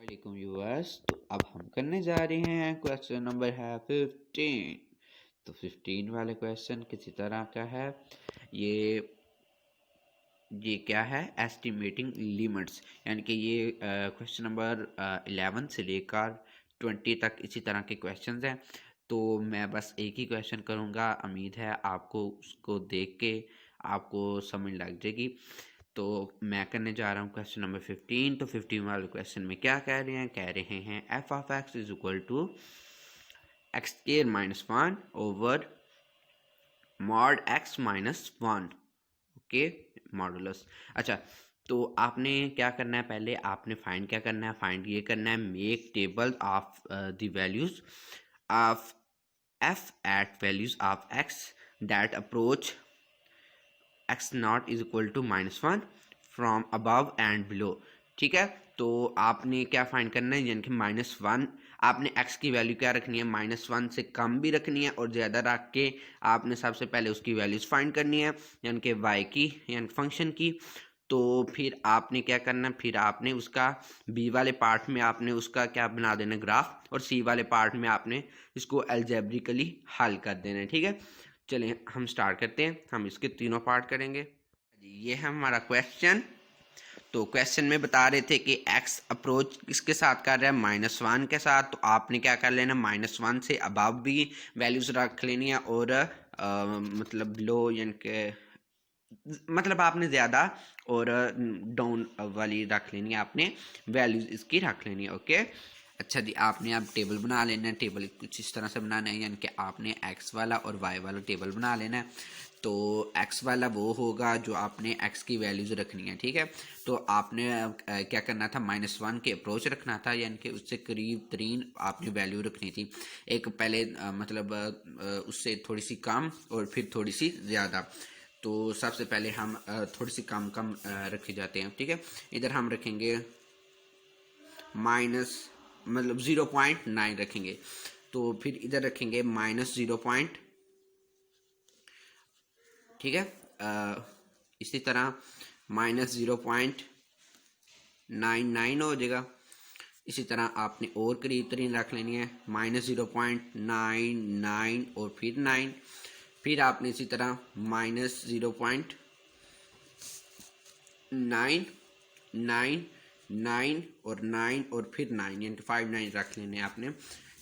वालेकुम व्यूअर्स। तो अब हम करने जा रहे हैं क्वेश्चन नंबर है 15। तो 15 वाले क्वेश्चन किसी तरह का है। ये ये क्या है, एस्टिमेटिंग लिमिट्स, यानी कि ये क्वेश्चन नंबर 11 से लेकर 20 तक इसी तरह के क्वेश्चंस हैं। तो मैं बस एक ही क्वेश्चन करूँगा, उम्मीद है आपको उसको देख के आपको समझ लग जाएगी। तो मैं करने जा रहा हूँ क्वेश्चन नंबर 15। तो 15 वाले क्वेश्चन में क्या कह रहे हैं f of x is equal to x square minus 1 over mod x minus 1। Okay, modulus. अच्छा, तो आपने क्या करना है, पहले आपने फाइंड क्या करना है, फाइंड ये करना है make table of the values of f at values of x that approach x not is equal to minus 1 from above and below. ठीक है, तो आपने क्या फाइंड करना है, यानी कि -1 आपने x की वैल्यू क्या रखनी है, -1 से कम भी रखनी है और ज़्यादा रख के आपने सबसे पहले उसकी वैल्यूज़ फाइंड करनी है, यानी कि y की, यानी फंक्शन की। तो फिर आपने क्या करना है, फिर आपने उसका b वाले पार्ट में आपने उसका क्या बना देना ग्राफ, और c वाले पार्ट में आपने इसको अलजेब्रिकली हल कर देना है। ठीक है, चलिए हम स्टार्ट करते हैं। हम इसके तीनों पार्ट करेंगे। ये है हमारा क्वेश्चन। तो क्वेश्चन में बता रहे थे कि x अप्रोच किसके साथ कर रहा है, -1 के साथ। तो आपने क्या कर लेना, -1 से अबव भी वैल्यूज रख लेनी है और मतलब लो, यानी कि मतलब आपने ज़्यादा और डाउन वाली रख लेनी है, आपने वैल्यूज इसकी रख लेनी है। ओके, अच्छा जी, आपने अब टेबल बना लेना है। टेबल कुछ इस तरह से बनाना है, यानी कि आपने x वाला और y वाला टेबल बना लेना है। तो x वाला वो होगा जो आपने x की वैल्यूज रखनी है। ठीक है, तो आपने क्या करना था, -1 के अप्रोच रखना था, यानी कि उससे करीब तरीन आपने वैल्यू रखनी थी। एक पहले मतलब उससे थोड़ी सी कम और फिर थोड़ी सी ज़्यादा। तो सबसे पहले हम थोड़ी सी कम कम रखे जाते हैं। ठीक है, इधर हम रखेंगे माइनस, मतलब 0.9 रखेंगे। तो फिर इधर रखेंगे -0. ठीक है, इसी तरह -0.99 हो जाएगा। इसी तरह आपने और करीब तरीन रख लेनी है, -0.99 और फिर 9। फिर आपने इसी तरह -0.9 9 9 और 9 और फिर 9, यानी कि 5 9 रख लेने हैं आपने।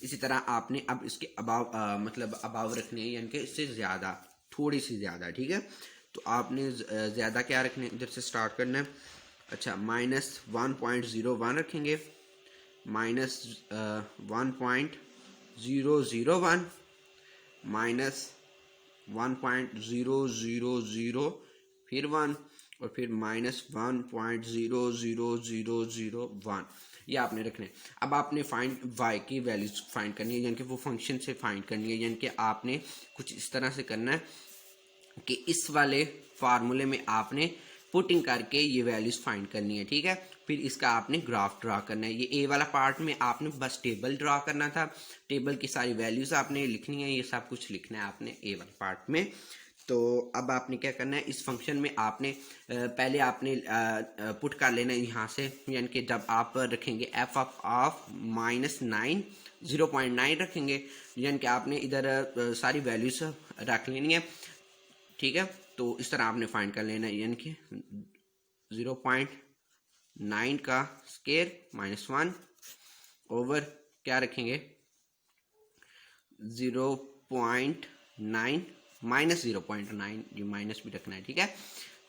इसी तरह आपने अब इसके अबाव मतलब अबाव रखने हैं, यानी कि इससे ज़्यादा, थोड़ी सी ज़्यादा। ठीक है, तो आपने ज़्यादा क्या रखने, इधर से स्टार्ट करना है। अच्छा, -1.01 रखेंगे, -1.001, -1.000, फिर 1 और फिर -1.00001। ये आपने रखना है। अब आपने फाइंड y की वैल्यूज फाइंड करनी है, यानी कि वो फंक्शन से फाइंड करनी है, यानी कि आपने कुछ इस तरह से करना है कि इस वाले फार्मूले में आपने पुटिंग करके ये वैल्यूज फाइंड करनी है। ठीक है, फिर इसका आपने ग्राफ ड्रा करना है। ये ए वाला पार्ट में आपने बस टेबल ड्रा करना था, टेबल की सारी वैल्यूज आपने लिखनी है, ये सब कुछ लिखना है आपने ए वाले पार्ट में। तो अब आपने क्या करना है, इस फंक्शन में आपने पहले आपने पुट कर लेना है यहाँ से, यानी कि जब आप रखेंगे एफ ऑफ -9 0.9 रखेंगे, यानी कि आपने इधर सारी वैल्यूज रख लेनी है। ठीक है, तो इस तरह आपने फाइंड कर लेना है, यानी कि 0.9 का स्केयर -1 ओवर क्या रखेंगे 0.9 -0.9, ये माइनस भी रखना है। ठीक है,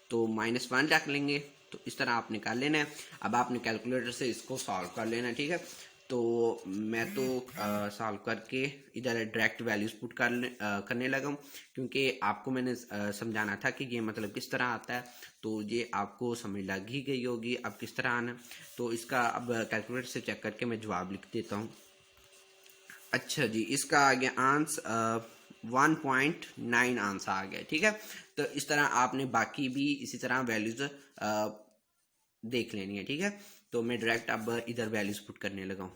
तो -1 रख लेंगे। तो इस तरह आपने कर लेना है। अब आपने कैलकुलेटर से इसको सॉल्व कर लेना है। ठीक है, तो मैं तो सॉल्व करके इधर डायरेक्ट वैल्यूज पुट करने लगा हूँ, क्योंकि आपको मैंने समझाना था कि ये मतलब किस तरह आता है। तो ये आपको समझ लग ही गई होगी अब किस तरह आना। तो इसका अब कैलकुलेटर से चेक करके मैं जवाब लिख देता हूँ। अच्छा जी, इसका आ गया आंसर 1.9 आंसर आ गया। ठीक है, तो इस तरह आपने बाकी भी इसी तरह वैल्यूज देख लेनी है। ठीक है, तो मैं डायरेक्ट अब इधर वैल्यूज पुट करने लगा हूँ।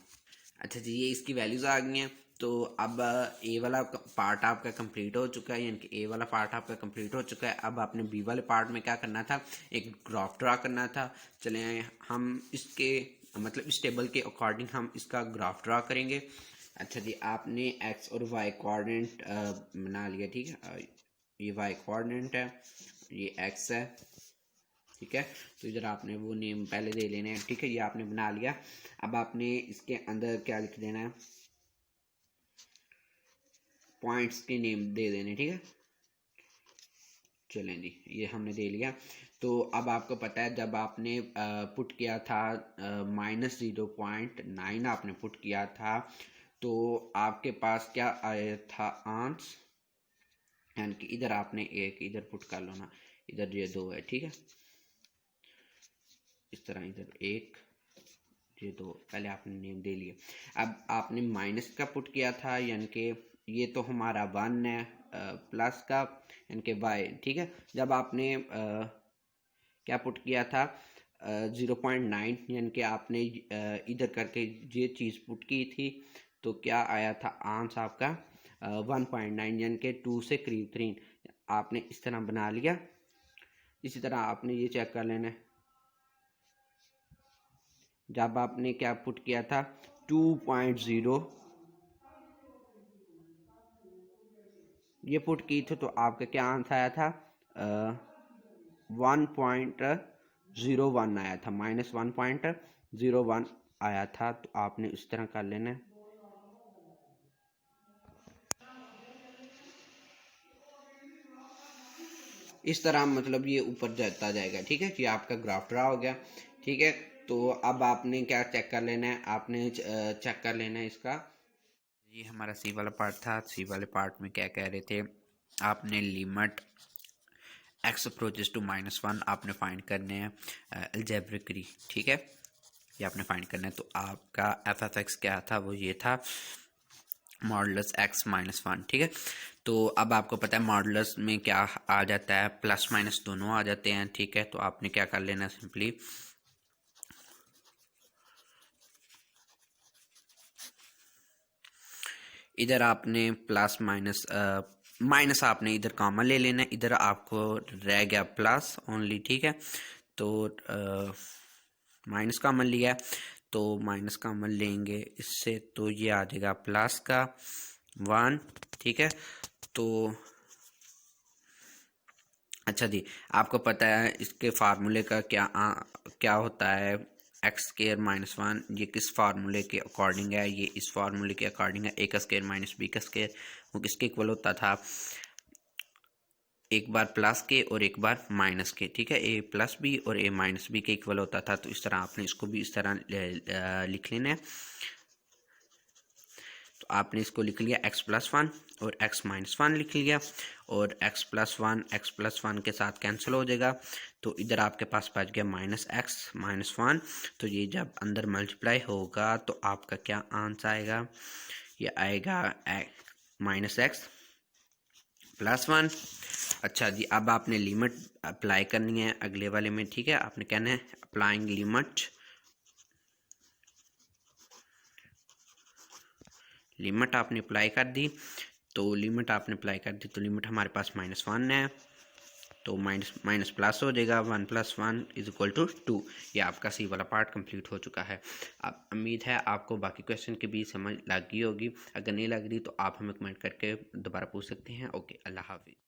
अच्छा जी, ये इसकी वैल्यूज आ गई हैं। तो अब ए वाला पार्ट आपका कंप्लीट हो चुका है, यानी कि ए वाला पार्ट आपका कंप्लीट हो चुका है। अब आपने बी वाले पार्ट में क्या करना था, एक ग्राफ ड्रा करना था। चले हम इसके मतलब इस टेबल के अकॉर्डिंग हम इसका ग्राफ ड्रा करेंगे। अच्छा जी, आपने एक्स और वाई कोऑर्डिनेट बना लिया, ठीक है। ये वाई कोऑर्डिनेट है, ये एक्स है, ठीक है। तो इधर आपने वो नेम पहले दे लेने हैं, ठीक है। ये आपने बना लिया। अब आपने इसके अंदर क्या लिख देना है, पॉइंट्स के नेम दे देने, ठीक है। चलें जी, ये हमने दे लिया। तो अब आपको पता है जब आपने पुट किया था -0.9 आपने पुट किया था, तो आपके पास क्या आया था आंसर, यानी कि इधर आपने एक इधर पुट कर लो ना, इधर ये 2 है, ठीक है। इस तरह इधर 1 ये 2 पहले आपने नेम दे लिए। अब आपने माइनस का पुट किया था, यानी कि ये तो हमारा 1 है, प्लस का यानी कि वाई, ठीक है। जब आपने क्या पुट किया था 0.9, यानी कि आपने इधर करके ये चीज़ पुट की थी, तो क्या आया था आंसर आपका 1.9, यानी कि 2 से करीब 3 आपने इस तरह बना लिया। इसी तरह आपने ये चेक कर लेना है, जब आपने क्या पुट किया था 2.0 ये पुट की थी, तो आपका क्या आंसर आया था 1.01 आया था, -1.01 आया था। तो आपने इस तरह कर लेना है। इस तरह मतलब ये ऊपर जाता जाएगा, ठीक है। ये आपका ग्राफ ड्रा हो गया, ठीक है। तो अब आपने क्या चेक कर लेना है, आपने चेक कर लेना है इसका। ये हमारा सी वाला पार्ट था। सी वाले पार्ट में क्या कह रहे थे, आपने लिमिट x अप्रोचेस टू -1 आपने फाइंड करने हैं अलजेब्रिकली, ठीक है। ये आपने फाइंड करना है। तो आपका f(x) क्या था, वो ये था मॉडुलस x -1, ठीक है। तो अब आपको पता है मॉडुलस में क्या आ जाता है, प्लस माइनस दोनों आ जाते हैं, ठीक है। तो आपने क्या कर लेना, सिंपली इधर आपने प्लस माइनस माइनस आपने इधर कॉमन ले लेना है, इधर आपको रह गया प्लस ओनली, ठीक है। तो माइनस कॉमन लिया, तो माइनस कॉमन लेंगे इससे, तो ये आ जाएगा प्लस का 1, ठीक है। तो अच्छा जी, आपको पता है इसके फार्मूले का क्या होता है, x² -1, ये किस फार्मूले के अकॉर्डिंग है, ये इस फार्मूले के अकॉर्डिंग है। a² - b² वो किसके इक्वल होता था, एक बार प्लस के और एक बार माइनस के, ठीक है। a + b और a - b के इक्वल होता था। तो इस तरह आपने इसको भी इस तरह लिख लेना है। तो आपने इसको लिख लिया x+1 और x -1 लिख लिया, और x+1 के साथ कैंसिल हो जाएगा। तो इधर आपके पास बच गया -x -1। तो ये जब अंदर मल्टीप्लाई होगा तो आपका क्या आंसर आएगा, ये आएगा -x +1। अच्छा जी, अब आपने लिमिट अप्लाई करनी है अगले वाले में, ठीक है। आपने कहना है अप्लाइंग लिमिट आपने अप्लाई कर दी। तो लिमिट आपने अप्लाई कर दी, तो लिमिट हमारे पास -1 है, तो माइनस प्लस हो जाएगा, 1 + 1 = 2। ये आपका सी वाला पार्ट कंप्लीट हो चुका है। अब उम्मीद है आपको बाकी क्वेश्चन की भी समझ लग गई होगी। अगर नहीं लग रही तो आप हमें कमेंट करके दोबारा पूछ सकते हैं। ओके, अल्लाह हाफिज़।